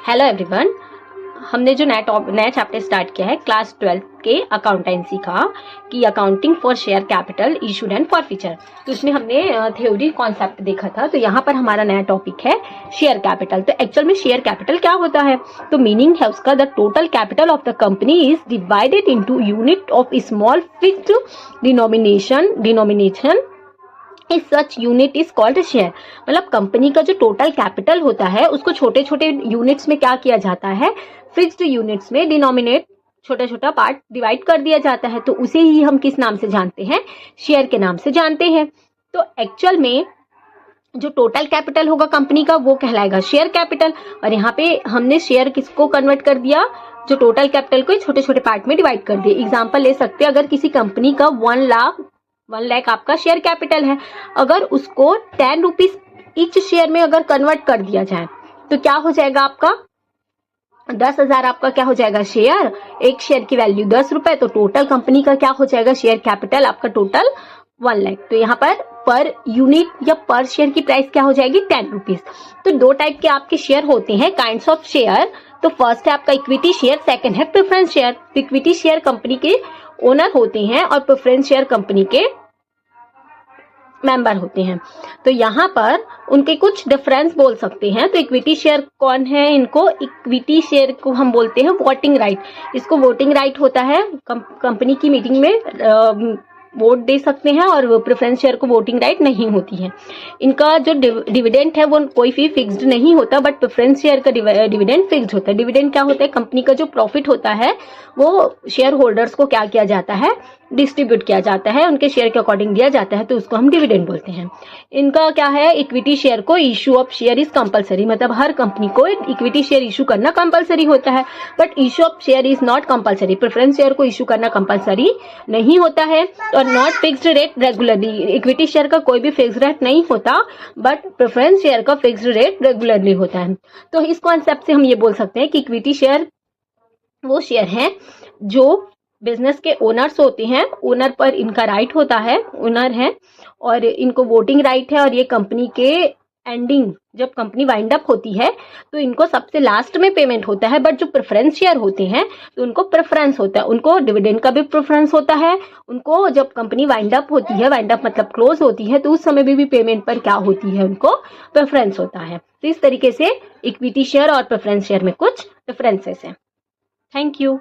Hello everyone, हमने जो नया चैप्टर स्टार्ट किया है क्लास 12 के अकाउंटेंसी का कि accounting for share capital issued and forfeiture. तो इसमें हमने थ्योरी कॉन्सेप्ट देखा था। तो यहाँ पर हमारा नया टॉपिक है शेयर कैपिटल। तो एक्चुअल में शेयर कैपिटल क्या होता है? तो मीनिंग है उसका, the total capital of the company is divided into unit of small fixed denomination इस सच यूनिट इज कॉल्ड शेयर। मतलब कंपनी का जो टोटल कैपिटल होता है उसको छोटे छोटे यूनिट्स में क्या किया जाता है, फिक्स्ड यूनिट्स में डिनोमिनेट छोटा छोटा पार्ट डिवाइड कर दिया जाता है। तो उसे ही हम किस नाम से जानते हैं? शेयर के नाम से जानते हैं। तो एक्चुअल में जो टोटल कैपिटल होगा कंपनी का वो कहलाएगा शेयर कैपिटल। और यहाँ पे हमने शेयर किसको कन्वर्ट कर दिया? जो टोटल कैपिटल को छोटे छोटे पार्ट में डिवाइड कर दिया। एग्जाम्पल ले सकते हैं, अगर किसी कंपनी का 1 लाख आपका शेयर कैपिटल है, अगर उसको 10 रुपीज ईच शेयर में अगर कन्वर्ट कर दिया जाए तो क्या हो जाएगा? आपका 10,000 आपका क्या हो जाएगा? शेयर। एक शेयर की वैल्यू 10 रुपए, तो टोटल कंपनी का क्या हो जाएगा? शेयर कैपिटल आपका टोटल 1 लाख। तो यहाँ पर यूनिट या पर शेयर की प्राइस क्या हो जाएगी? 10 रुपीज। तो दो टाइप के आपके शेयर होते हैं, काइंड्स ऑफ शेयर। तो फर्स्ट है आपका इक्विटी शेयर, सेकंड है preference share. Equity share company के ओनर होते हैं और प्रेफरेंस शेयर कंपनी के मेंबर होते हैं। तो यहाँ पर उनके कुछ डिफरेंस बोल सकते हैं। तो इक्विटी शेयर कौन है? इनको इक्विटी शेयर को हम बोलते हैं वोटिंग राइट। इसको वोटिंग राइट होता है, कंपनी की मीटिंग में वोट दे सकते हैं, और प्रेफरेंस शेयर को वोटिंग राइट नहीं होती है। इनका जो डिविडेंड है वो कोई भी फिक्स्ड नहीं होता, बट प्रेफरेंस शेयर का डिविडेंड फिक्स्ड होता है। डिविडेंड क्या होता है? कंपनी का जो प्रॉफिट होता है वो शेयर होल्डर्स को क्या किया जाता है? डिस्ट्रीब्यूट किया जाता है, उनके शेयर के अकॉर्डिंग दिया जाता है, तो उसको हम डिविडेंड बोलते हैं। इनका क्या है? इक्विटी शेयर को issue of share is compulsory. मतलब हर कंपनी को इक्विटी शेयर इशू करना कंपलसरी होता है, but issue of share is not compulsory. Preference share को इशू करना कंपलसरी नहीं होता है, और not fixed rate regularly. Equity share का कोई भी फिक्स्ड रेट नहीं होता, बट प्रेफरेंस शेयर का फिक्स्ड रेट रेगुलरली होता है। तो इस कॉन्सेप्ट से हम ये बोल सकते हैं कि इक्विटी शेयर वो शेयर है जो बिजनेस के ओनर्स होते हैं, ओनर पर इनका राइट होता है, ओनर है, और इनको वोटिंग राइट है। और ये कंपनी के एंडिंग, जब कंपनी वाइंड अप होती है तो इनको सबसे लास्ट में पेमेंट होता है। बट जो प्रेफरेंस शेयर होते हैं तो उनको प्रेफरेंस होता है, उनको डिविडेंड का भी प्रेफरेंस होता है। उनको जब कंपनी वाइंड अप होती है, वाइंड अप मतलब क्लोज होती है, तो उस समय भी पेमेंट पर क्या होती है? उनको प्रेफरेंस होता है। तो इस तरीके से इक्विटी शेयर और प्रेफरेंस शेयर में कुछ डिफरेंसेस हैं। Thank you.